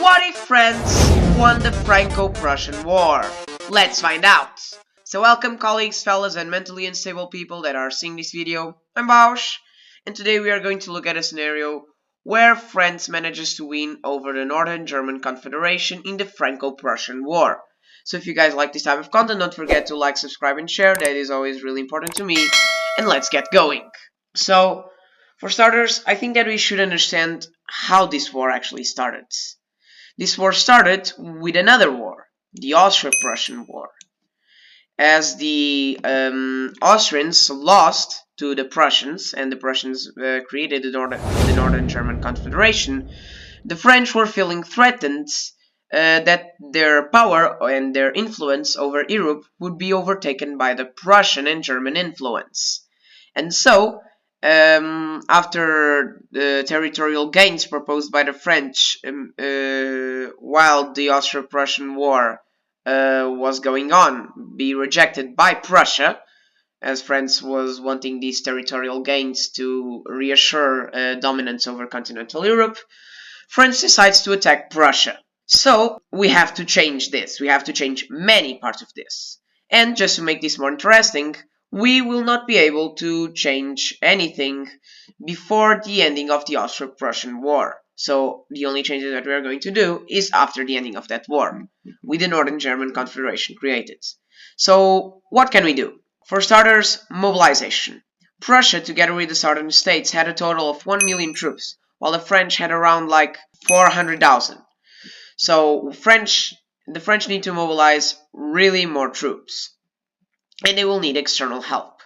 What if France won the Franco-Prussian War? Let's find out! So welcome colleagues, fellas, and mentally unstable people that are seeing this video. I'm Bausch, and today we are going to look at a scenario where France manages to win over the Northern German Confederation in the Franco-Prussian War. So if you guys like this type of content, don't forget to like, subscribe, and share. That is always really important to me. And let's get going. So, for starters, I think that we should understand how this war actually started. This war started with another war, the Austro-Prussian War. As the Austrians lost to the Prussians, and the Prussians created the Northern German Confederation, the French were feeling threatened that their power and their influence over Europe would be overtaken by the Prussian and German influence. And so, after the territorial gains proposed by the French while the Austro-Prussian War was going on, be rejected by Prussia, as France was wanting these territorial gains to reassure dominance over continental Europe, France decides to attack Prussia. So, we have to change this. We have to change many parts of this. And just to make this more interesting, we will not be able to change anything before the ending of the Austro-Prussian War. So the only changes that we are going to do is after the ending of that war, with the Northern German Confederation created. So what can we do? For starters, mobilization. Prussia, together with the southern states, had a total of 1 million troops, while the French had around like 400,000. So the French need to mobilize really more troops. And they will need external help.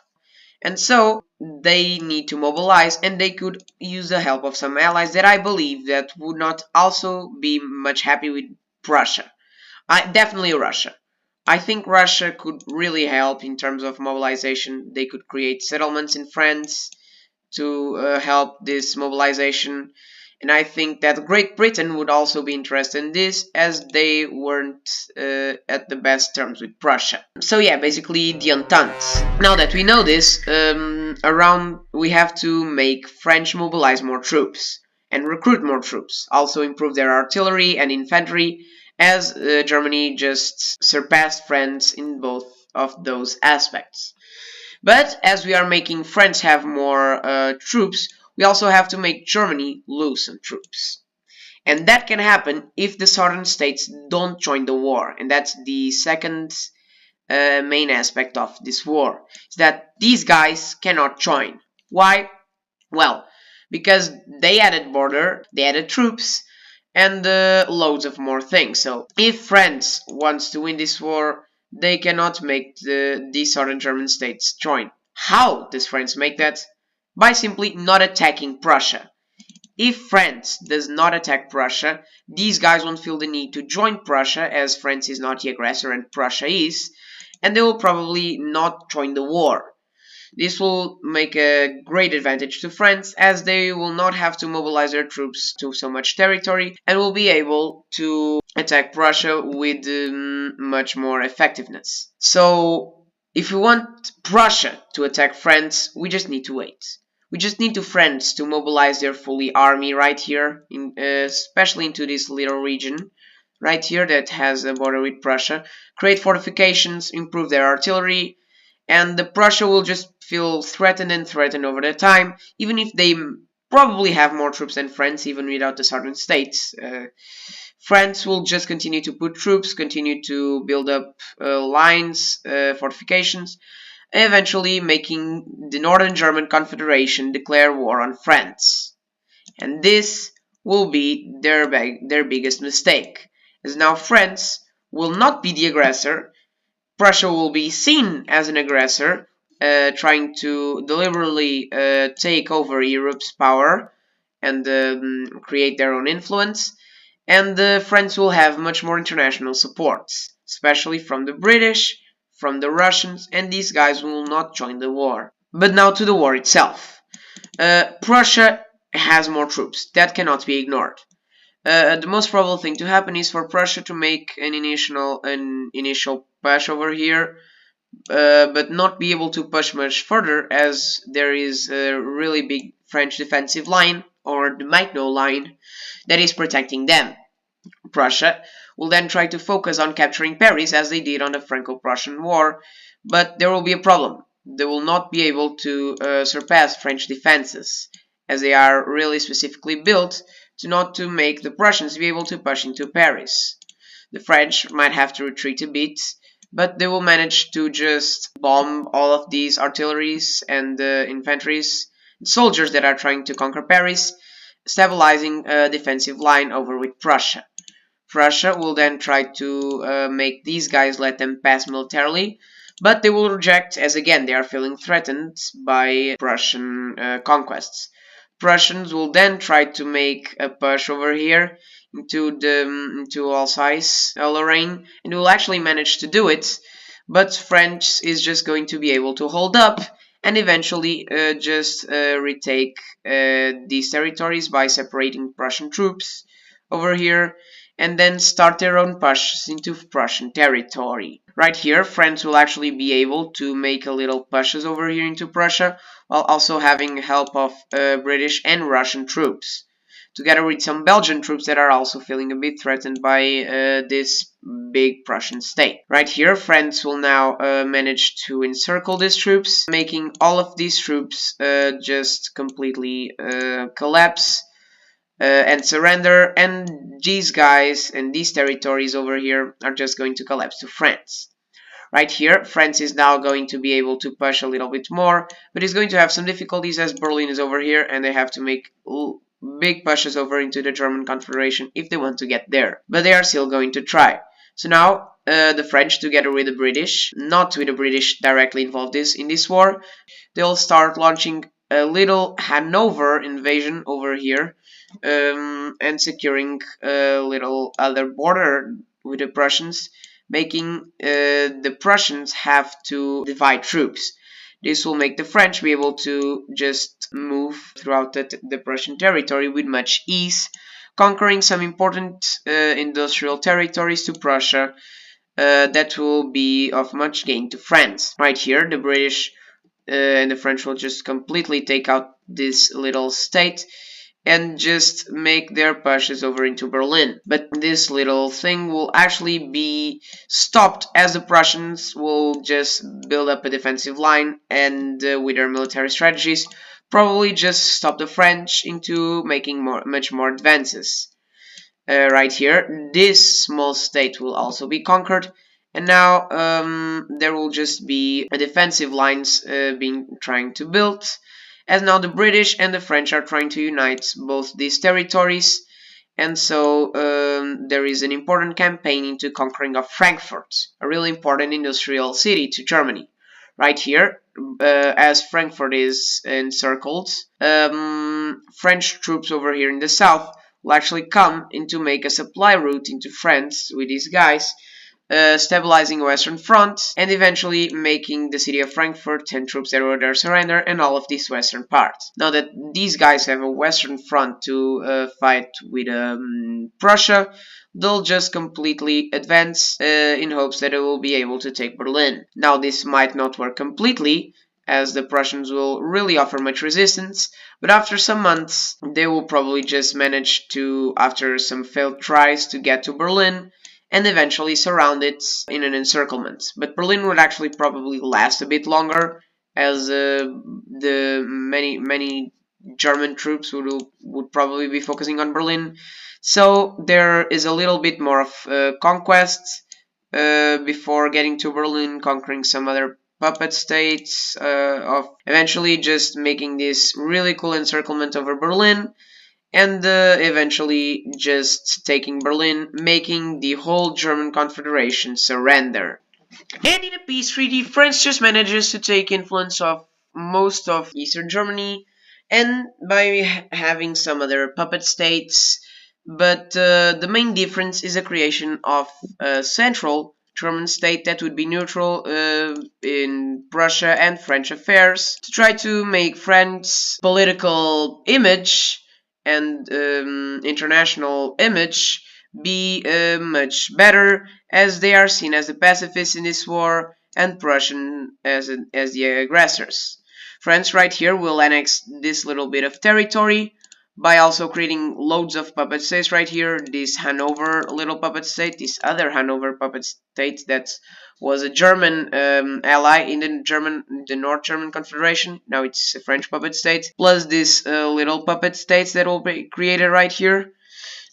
And so they need to mobilize, and they could use the help of some allies that I believe that would not also be much happy with Prussia. Definitely Russia. I think Russia could really help in terms of mobilization. They could create settlements in France to help this mobilization. And I think that Great Britain would also be interested in this, as they weren't at the best terms with Prussia. So yeah, basically the Entente. Now that we know this, we have to make French mobilize more troops and recruit more troops. Also improve their artillery and infantry, as Germany just surpassed France in both of those aspects. But as we are making France have more troops, we also have to make Germany lose some troops. And that can happen if the southern states don't join the war. And that's the second main aspect of this war, is that these guys cannot join. Why? Well, because they added border, they added troops, and loads of more things. So if France wants to win this war, they cannot make the southern German states join. How does France make that? By simply not attacking Prussia. If France does not attack Prussia, these guys won't feel the need to join Prussia, as France is not the aggressor and Prussia is, and they will probably not join the war. This will make a great advantage to France, as they will not have to mobilize their troops to so much territory and will be able to attack Prussia with much more effectiveness. So, if we want Prussia to attack France, we just need to wait. We just need France to mobilize their fully army right here, especially into this little region right here that has a border with Prussia, create fortifications, improve their artillery, and the Prussia will just feel threatened over the time, even if they probably have more troops than France, even without the southern states. France will just continue to put troops, continue to build up lines, fortifications, eventually making the Northern German Confederation declare war on France. And this will be their biggest mistake, as now France will not be the aggressor. Prussia will be seen as an aggressor, trying to deliberately take over Europe's power and create their own influence, and France will have much more international support, especially from the British, from the Russians, and these guys will not join the war. But now to the war itself. Prussia has more troops. That cannot be ignored. The most probable thing to happen is for Prussia to make an initial push over here, but not be able to push much further, as there is a really big French defensive line, or the Maginot Line, that is protecting them. Prussia will then try to focus on capturing Paris as they did on the Franco-Prussian War, but there will be a problem. They will not be able to surpass French defenses, as they are really specifically built not to make the Prussians be able to push into Paris. The French might have to retreat a bit, but they will manage to just bomb all of these artilleries and infantries, soldiers that are trying to conquer Paris, stabilizing a defensive line over with Prussia. Prussia will then try to make these guys let them pass militarily, but they will reject, as again they are feeling threatened by Prussian conquests. Prussians will then try to make a push over here into Alsace-Lorraine, and will actually manage to do it, but French is just going to be able to hold up and eventually just retake these territories by separating Prussian troops over here, and then start their own pushes into Prussian territory. Right here, France will actually be able to make a little pushes over here into Prussia, while also having help of British and Russian troops, together with some Belgian troops that are also feeling a bit threatened by this big Prussian state. Right here, France will now manage to encircle these troops, making all of these troops just completely collapse and surrender, and these guys and these territories over here are just going to collapse to France. Right here, France is now going to be able to push a little bit more, but is going to have some difficulties as Berlin is over here and they have to make big pushes over into the German Confederation if they want to get there. But they are still going to try. So now the French, together with the British, not with the British directly involved in this war, they'll start launching a little Hanover invasion over here, and securing a little other border with the Prussians, making the Prussians have to divide troops. This will make the French be able to just move throughout the Prussian territory with much ease, conquering some important industrial territories to Prussia that will be of much gain to France. Right here, the British and the French will just completely take out this little state and just make their pushes over into Berlin. But this little thing will actually be stopped as the Prussians will just build up a defensive line and with their military strategies probably just stop the French into making much more advances. Right here, this small state will also be conquered, and now there will just be a defensive lines being trying to build, as now the British and the French are trying to unite both these territories, and so there is an important campaign into conquering of Frankfurt, a really important industrial city to Germany. Right here, as Frankfurt is encircled, French troops over here in the south will actually come in to make a supply route into France with these guys, stabilizing the Western Front, and eventually making the city of Frankfurt and troops that were there surrender, and all of this western part. Now that these guys have a Western Front to fight with Prussia, they'll just completely advance in hopes that it will be able to take Berlin. Now this might not work completely, as the Prussians will really offer much resistance, but after some months they will probably just manage to, after some failed tries, to get to Berlin and eventually surround it in an encirclement. But Berlin would actually probably last a bit longer, as the many German troops would probably be focusing on Berlin. So there is a little bit more of conquest before getting to Berlin, conquering some other puppet states, of eventually just making this really cool encirclement over Berlin, and eventually just taking Berlin, making the whole German Confederation surrender. And in a peace treaty, France just manages to take influence of most of Eastern Germany, and by having some other puppet states, but the main difference is the creation of a central German state that would be neutral in Prussia and French affairs, to try to make France's political image and international image be much better, as they are seen as the pacifists in this war and Prussian as the aggressors. France right here will annex this little bit of territory, by also creating loads of puppet states right here. This Hanover little puppet state, this other Hanover puppet state that was a German ally in the North German Confederation. Now it's a French puppet state, plus this little puppet states that will be created right here.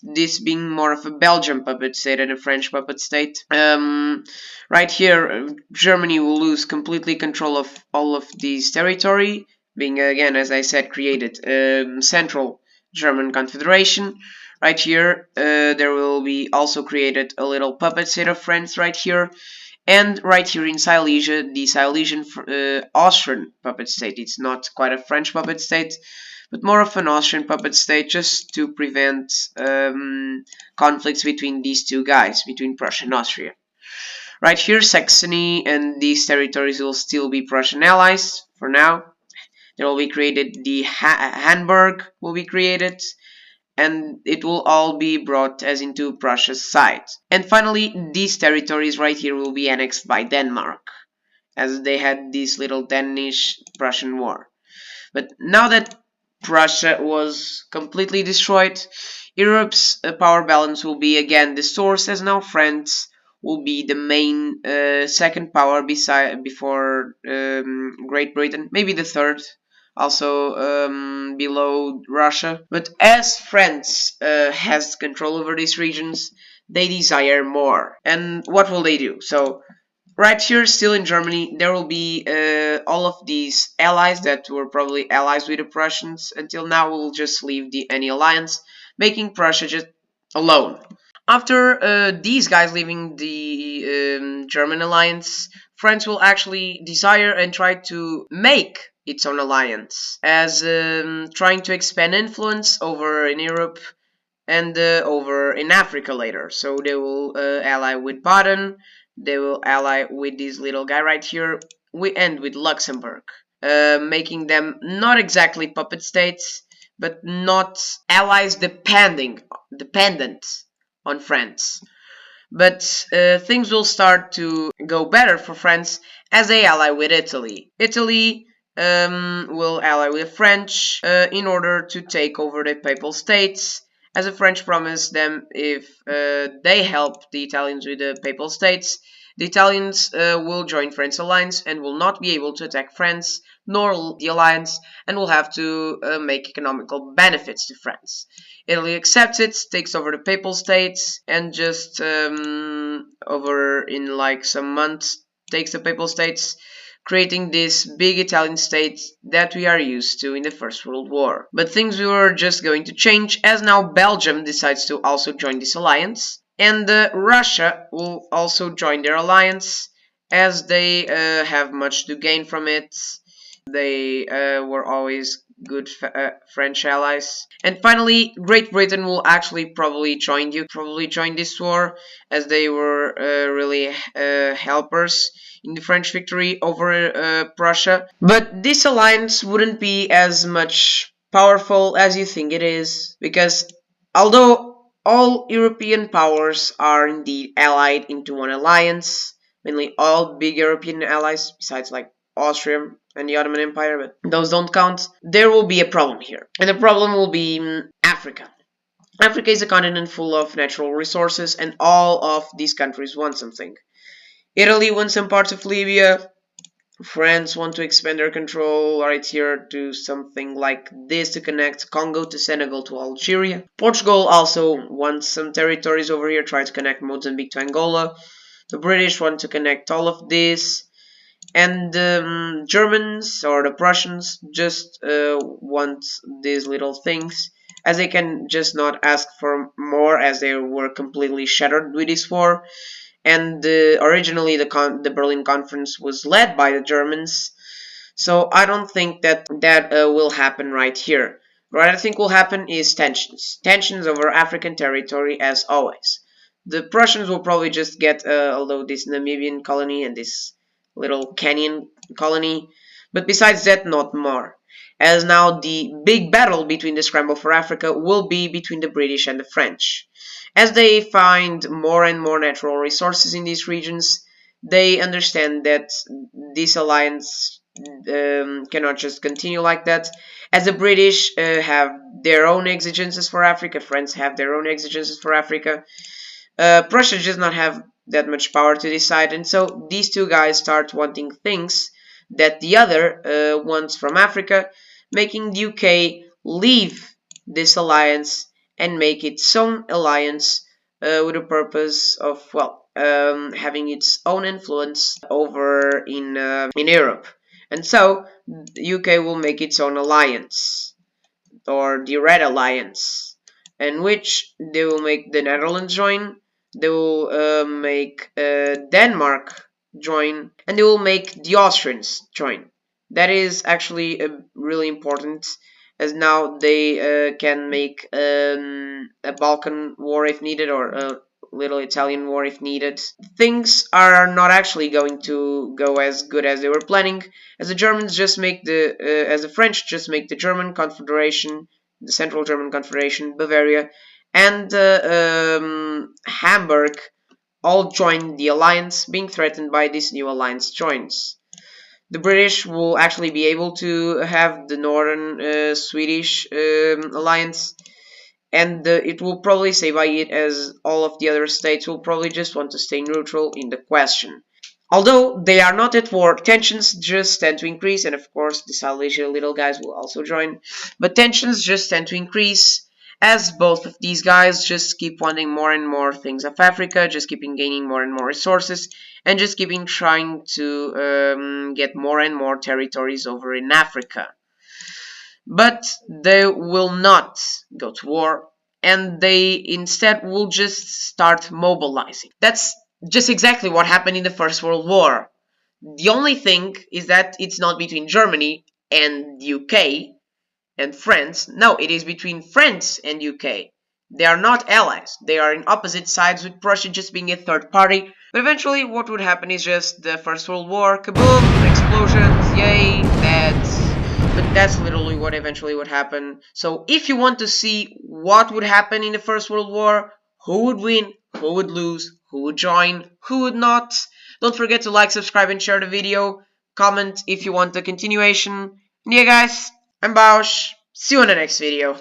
This being more of a Belgian puppet state than a French puppet state. Right here, Germany will lose completely control of all of this territory, being again, as I said, created Central German Confederation. Right here, there will be also created a little puppet state of France right here. And right here in Silesia, the Silesian Austrian puppet state. It's not quite a French puppet state, but more of an Austrian puppet state, just to prevent conflicts between these two guys, between Prussia and Austria. Right here, Saxony and these territories will still be Prussian allies for now. There will be created the Hamburg will be created, and it will all be brought as into Prussia's side. And finally, these territories right here will be annexed by Denmark, as they had this little Danish-Prussian war. But now that Prussia was completely destroyed, Europe's power balance will be again the source, as now France will be the main second power before Great Britain, maybe the third, also below Russia. But as France has control over these regions, they desire more. And what will they do? So right here, still in Germany, there will be all of these allies that were probably allies with the Prussians. Until now, will just leave any alliance, making Prussia just alone. After these guys leaving the German alliance, France will actually desire and try to make its own alliance, as trying to expand influence over in Europe and over in Africa later. So they will ally with Baden, they will ally with this little guy right here. We end with Luxembourg, making them not exactly puppet states, but not allies dependent on France. But things will start to go better for France as they ally with Italy. Italy will ally with the French in order to take over the Papal States, as the French promised them if they help the Italians with the Papal States. The Italians will join France's alliance and will not be able to attack France nor the alliance, and will have to make economical benefits to France. Italy accepts it, takes over the Papal States, and just over in like some months takes the Papal States, creating this big Italian state that we are used to in the First World War. But things were just going to change, as now Belgium decides to also join this alliance, and Russia will also join their alliance, as they have much to gain from it. They were always good French allies. And finally, Great Britain will actually probably join this war, as they were really helpers in the French victory over Prussia. But this alliance wouldn't be as much powerful as you think it is, because although all European powers are indeed allied into one alliance, mainly all big European allies, besides like Austria and the Ottoman Empire, but those don't count, there will be a problem here. And the problem will be Africa. Africa is a continent full of natural resources, and all of these countries want something. Italy wants some parts of Libya. France want to expand their control right here to something like this, to connect Congo to Senegal to Algeria. Portugal also wants some territories over here, try to connect Mozambique to Angola. The British want to connect all of this. And the Germans or the Prussians just want these little things, as they can just not ask for more, as they were completely shattered with this war. And originally the Berlin Conference was led by the Germans, so I don't think that will happen right here. What I think will happen is tensions over African territory, as always. The Prussians will probably just get although this Namibian colony and this little Kenyan colony, but besides that, not more. As now the big battle between the scramble for Africa will be between the British and the French. As they find more and more natural resources in these regions, they understand that this alliance cannot just continue like that. As the British have their own exigencies for Africa, France have their own exigencies for Africa. Prussia does not have that much power to decide, and so these two guys start wanting things that the other wants from Africa, making the UK leave this alliance and make its own alliance with the purpose of, well, having its own influence over in Europe. And so the UK will make its own alliance, or the Red Alliance, in which they will make the Netherlands join, they will make Denmark join, and they will make the Austrians join. That is actually really important, as now they can make a Balkan war if needed, or a little Italian war if needed. Things are not actually going to go as good as they were planning, as the Germans just make as the French just make the German Confederation, the Central German Confederation, Bavaria, and Hamburg all join the alliance, being threatened by this new alliance joins. The British will actually be able to have the northern Swedish alliance, and it will probably stay by it, as all of the other states will probably just want to stay neutral in the question. Although they are not at war, tensions just tend to increase, and of course the Salesian little guys will also join, but tensions just tend to increase as both of these guys just keep wanting more and more things of Africa, just keeping gaining more and more resources, and just keeping trying to get more and more territories over in Africa. But they will not go to war, and they instead will just start mobilizing. That's just exactly what happened in the First World War. The only thing is that it's not between Germany and the UK and France. No, it is between France and UK. They are not allies. They are in opposite sides, with Prussia just being a third party. But eventually what would happen is just the First World War, kaboom, explosions, yay, but that's literally what eventually would happen. So if you want to see what would happen in the First World War, who would win, who would lose, who would join, who would not, don't forget to like, subscribe, and share the video. Comment if you want the continuation. And yeah guys, I'm Bausch. See you in the next video.